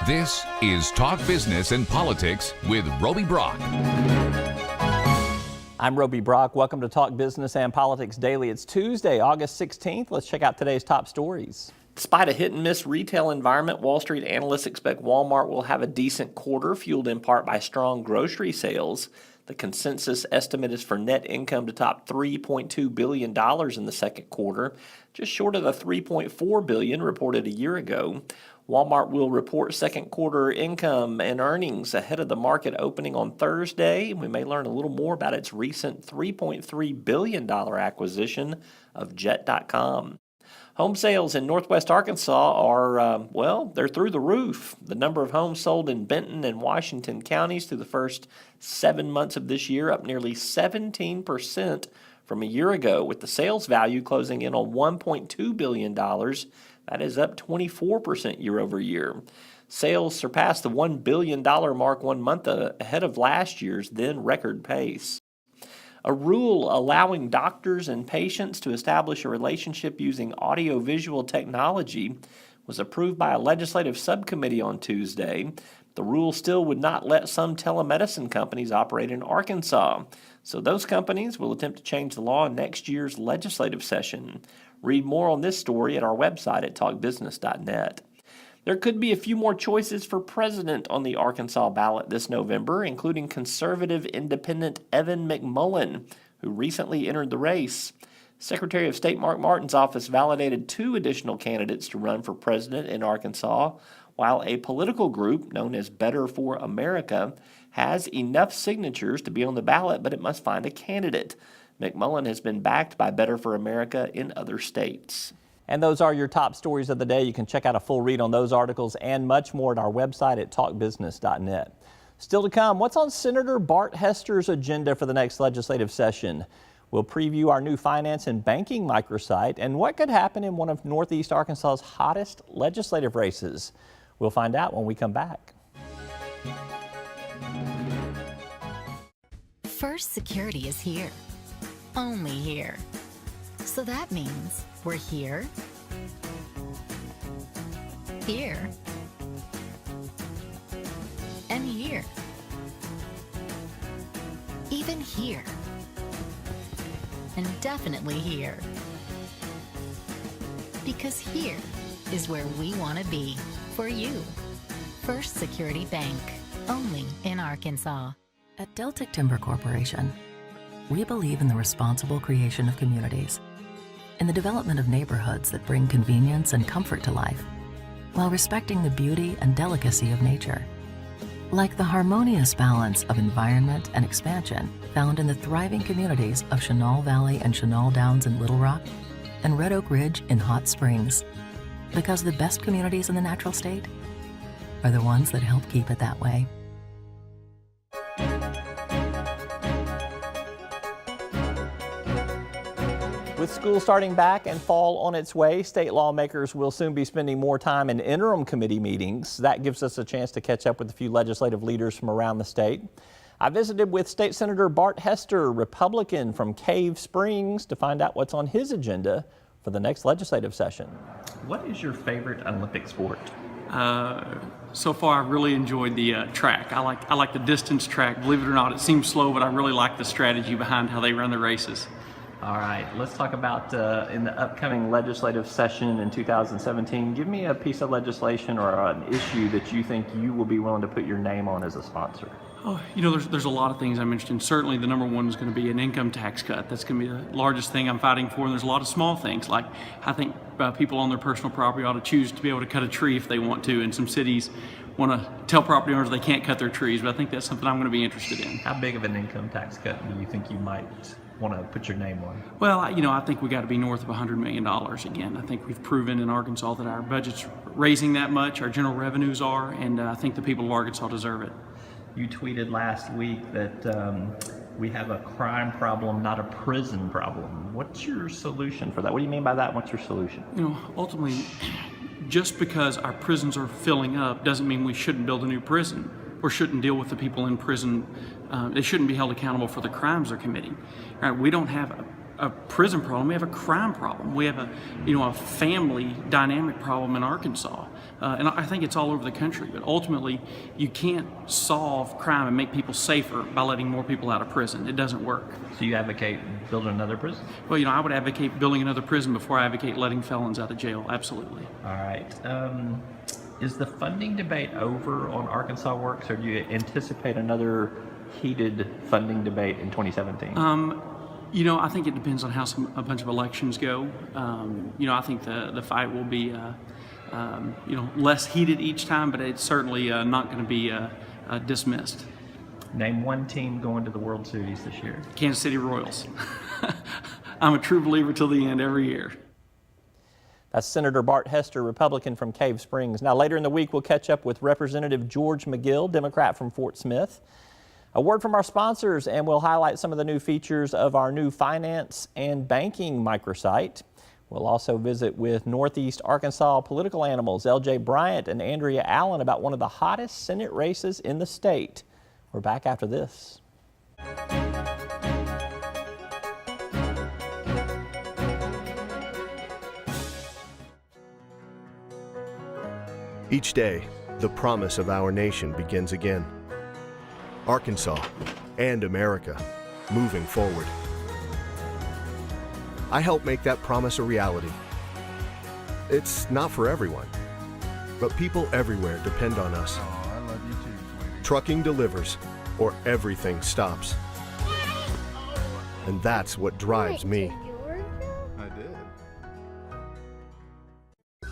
This is Talk Business and Politics with Roby Brock. I'm Roby Brock. Welcome to Talk Business and Politics Daily. It's Tuesday, August 16th. Let's check out today's top stories. Despite a hit-and-miss retail environment, Wall Street analysts expect Walmart will have a decent quarter, fueled in part by strong grocery sales. The consensus estimate is for net income to top $3.2 billion in the second quarter, just short of the $3.4 billion reported a year ago. Walmart will report second quarter income and earnings ahead of the market opening on Thursday. We may learn a little more about its recent $3.3 billion acquisition of Jet.com. Home sales in Northwest Arkansas are, they're through the roof. The number of homes sold in Benton and Washington counties through the first 7 months of this year up nearly 17% from a year ago, with the sales value closing in on $1.2 billion. That is up 24% year over year. Sales surpassed the $1 billion mark 1 month ahead of last year's then record pace. A rule allowing doctors and patients to establish a relationship using audiovisual technology was approved by a legislative subcommittee on Tuesday. The rule still would not let some telemedicine companies operate in Arkansas, so those companies will attempt to change the law in next year's legislative session. Read more on this story at our website at talkbusiness.net. There could be a few more choices for president on the Arkansas ballot this November, including conservative independent Evan McMullin, who recently entered the race. Secretary of State Mark Martin's office validated 2 additional candidates to run for president in Arkansas, while a political group known as Better for America has enough signatures to be on the ballot, but it must find a candidate. McMullin has been backed by Better for America in other states. And those are your top stories of the day. You can check out a full read on those articles and much more at our website at talkbusiness.net. Still to come, what's on Senator Bart Hester's agenda for the next legislative session? We'll preview our new finance and banking microsite and what could happen in one of Northeast Arkansas's hottest legislative races. We'll find out when we come back. First Security is here. Only here. So that means we're here, here, and here. Even here. And definitely here. Because here is where we want to be for you. First Security Bank, only in Arkansas. At Deltic Timber Corporation, we believe in the responsible creation of communities, in the development of neighborhoods that bring convenience and comfort to life, while respecting the beauty and delicacy of nature. Like the harmonious balance of environment and expansion found in the thriving communities of Chenal Valley and Chenal Downs in Little Rock, and Red Oak Ridge in Hot Springs. Because the best communities in the natural state are the ones that help keep it that way. With school starting back and fall on its way, state lawmakers will soon be spending more time in interim committee meetings. That gives us a chance to catch up with a few legislative leaders from around the state. I visited with State Senator Bart Hester, Republican from Cave Springs, to find out what's on his agenda for the next legislative session. What is your favorite Olympic sport? So far, I've really enjoyed the track. I like the distance track. Believe it or not, it seems slow, but I really like the strategy behind how they run the races. All right, let's talk about in the upcoming legislative session in 2017. Give me a piece of legislation or an issue that you think you will be willing to put your name on as a sponsor. Oh, there's a lot of things I'm interested in. Certainly the number one is going to be an income tax cut. That's going to be the largest thing I'm fighting for. And there's a lot of small things, like I think people on their personal property ought to choose to be able to cut a tree if they want to. And some cities want to tell property owners they can't cut their trees, but I think that's something I'm going to be interested in. How big of an income tax cut do you think you might want to put your name on? Well, I think we got to be north of $100 million again. I think we've proven in Arkansas that our budget's raising that much, our general revenues are, and I think the people of Arkansas deserve it. You tweeted last week that we have a crime problem, not a prison problem. What's your solution for that? What do you mean by that? What's your solution? Ultimately, just because our prisons are filling up doesn't mean we shouldn't build a new prison or shouldn't deal with the people in prison. They shouldn't be held accountable for the crimes they're committing. Right? We don't have a prison problem. We have a crime problem. We have a family dynamic problem in Arkansas. And I think it's all over the country. But ultimately, you can't solve crime and make people safer by letting more people out of prison. It doesn't work. So you advocate building another prison? Well, I would advocate building another prison before I advocate letting felons out of jail. Absolutely. All right. Is the funding debate over on Arkansas Works, or do you anticipate another heated funding debate in 2017? I think it depends on how a bunch of elections go. I think the fight will be, less heated each time, but it's certainly not going to be dismissed. Name one team going to the World Series this year. Kansas City Royals. I'm a true believer till the end every year. That's Senator Bart Hester, Republican from Cave Springs. Now, later in the week, we'll catch up with Representative George McGill, Democrat from Fort Smith. A word from our sponsors, and we'll highlight some of the new features of our new finance and banking microsite. We'll also visit with Northeast Arkansas political animals, LJ Bryant and Andrea Allen, about one of the hottest Senate races in the state. We're back after this. Each day, the promise of our nation begins again. Arkansas and America, moving forward. I help make that promise a reality. It's not for everyone, but people everywhere depend on us. Oh, I love you too, sweetie. Trucking delivers, or everything stops. And that's what drives me. I did.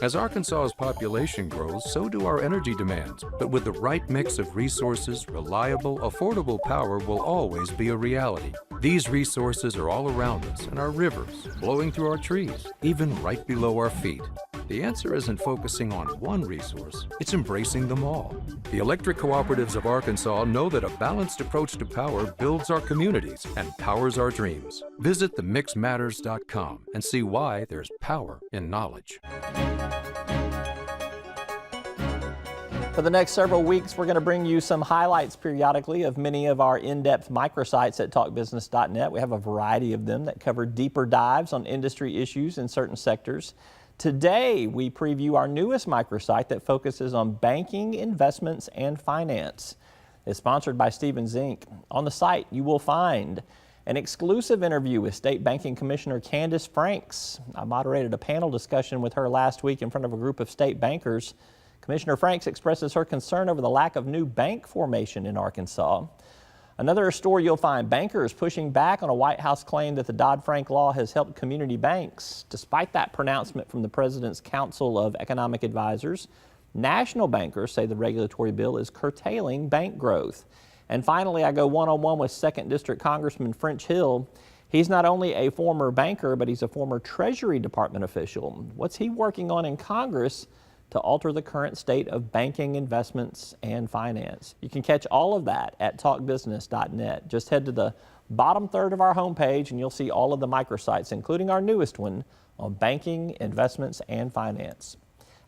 As Arkansas's population grows, so do our energy demands. But with the right mix of resources, reliable, affordable power will always be a reality. These resources are all around us in our rivers, blowing through our trees, even right below our feet. The answer isn't focusing on one resource, it's embracing them all. The electric cooperatives of Arkansas know that a balanced approach to power builds our communities and powers our dreams. Visit themixmatters.com and see why there's power in knowledge. For the next several weeks, we're going to bring you some highlights periodically of many of our in-depth microsites at talkbusiness.net. We have a variety of them that cover deeper dives on industry issues in certain sectors. Today, we preview our newest microsite that focuses on banking, investments, and finance. It's sponsored by Stevens Inc. On the site, you will find an exclusive interview with State Banking Commissioner Candace Franks. I moderated a panel discussion with her last week in front of a group of state bankers. Commissioner Franks expresses her concern over the lack of new bank formation in Arkansas. Another story you'll find, bankers pushing back on a White House claim that the Dodd-Frank law has helped community banks. Despite that pronouncement from the President's Council of Economic Advisors, national bankers say the regulatory bill is curtailing bank growth. And finally, I go one-on-one with 2nd District Congressman French Hill. He's not only a former banker, but he's a former Treasury Department official. What's he working on in Congress to alter the current state of banking, investments, and finance? You can catch all of that at talkbusiness.net. Just head to the bottom third of our homepage and you'll see all of the microsites, including our newest one on banking, investments, and finance.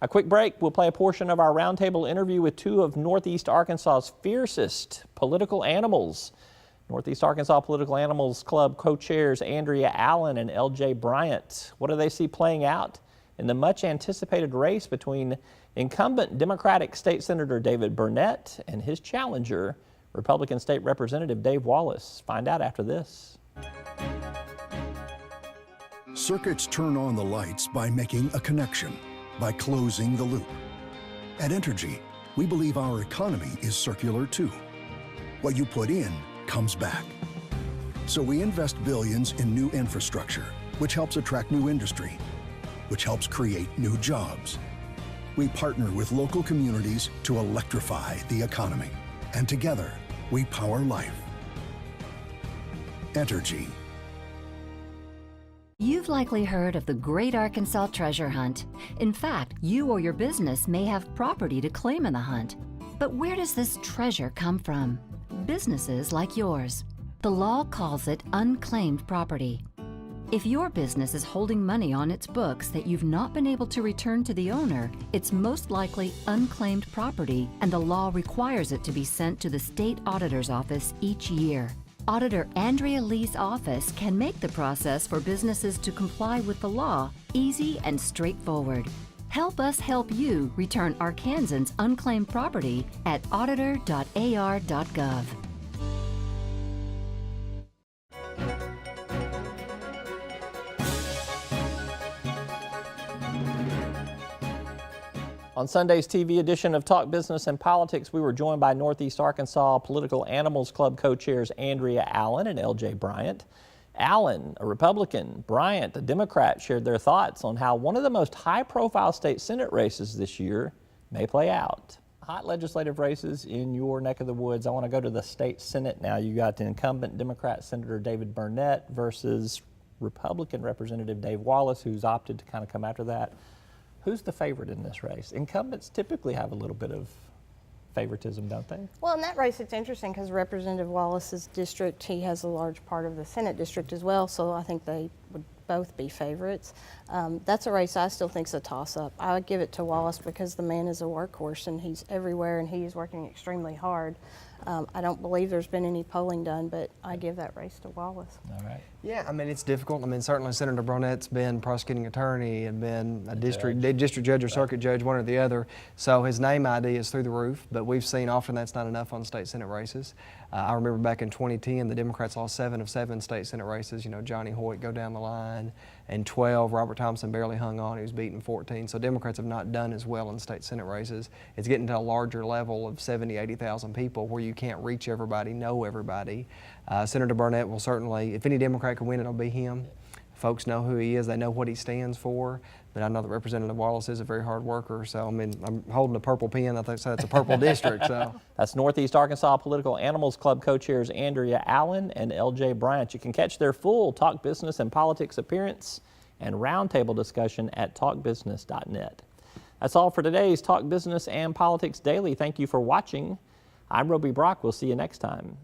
A quick break, we'll play a portion of our roundtable interview with two of Northeast Arkansas's fiercest political animals. Northeast Arkansas Political Animals Club co-chairs Andrea Allen and LJ Bryant. What do they see playing out in the much anticipated race between incumbent Democratic State Senator David Burnett and his challenger, Republican State Representative Dave Wallace? Find out after this. Circuits turn on the lights by making a connection, by closing the loop. At Entergy, we believe our economy is circular too. What you put in comes back. So we invest billions in new infrastructure, which helps attract new industry, which helps create new jobs. We partner with local communities to electrify the economy, and together we power life. Entergy. You've likely heard of the Great Arkansas Treasure Hunt. In fact, you or your business may have property to claim in the hunt. But where does this treasure come from? Businesses like yours. The law calls it unclaimed property. If your business is holding money on its books that you've not been able to return to the owner, it's most likely unclaimed property, and the law requires it to be sent to the state auditor's office each year. Auditor Andrea Lea's office can make the process for businesses to comply with the law easy and straightforward. Help us help you return Arkansans' unclaimed property at auditor.ar.gov. On Sunday's TV edition of Talk Business and Politics, we were joined by Northeast Arkansas Political Animals Club co-chairs Andrea Allen and LJ Bryant. Allen, a Republican, Bryant, a Democrat, shared their thoughts on how one of the most high-profile state Senate races this year may play out. Hot legislative races in your neck of the woods. I want to go to the state Senate now. You got the incumbent Democrat Senator David Burnett versus Republican Representative Dave Wallace, who's opted to kind of come after that. Who's the favorite in this race? Incumbents typically have a little bit of favoritism, don't they? Well, in that race, it's interesting because Representative Wallace's district, he has a large part of the Senate district as well, so I think they would both be favorites. That's a race I still think is a toss-up. I would give it to Wallace because the man is a workhorse and he's everywhere and he is working extremely hard. I don't believe there's been any polling done, but I give that race to Wallace. All right. Yeah, I mean, it's difficult. I mean, certainly Senator Burnett's been prosecuting attorney and been a district judge or circuit judge, one or the other. So his name ID is through the roof, but we've seen often that's not enough on state Senate races. I remember back in 2010, the Democrats lost 7 of 7 state Senate races. You know, Johnny Hoyt go down the line, and 12, Robert Thompson barely hung on. He was beaten 14. So Democrats have not done as well in state Senate races. It's getting to a larger level of 70, 80,000 people where you can't reach everybody, know everybody. Senator Burnett will certainly, if any Democrat can win, it'll be him. Folks know who he is. They know what he stands for. But I know that Representative Wallace is a very hard worker. So, I mean, I'm holding a purple pen. I think so. It's a purple district. So That's Northeast Arkansas Political Animals Club co-chairs Andrea Allen and LJ Bryant. You can catch their full Talk Business and Politics appearance and roundtable discussion at talkbusiness.net. That's all for today's Talk Business and Politics Daily. Thank you for watching. I'm Roby Brock. We'll see you next time.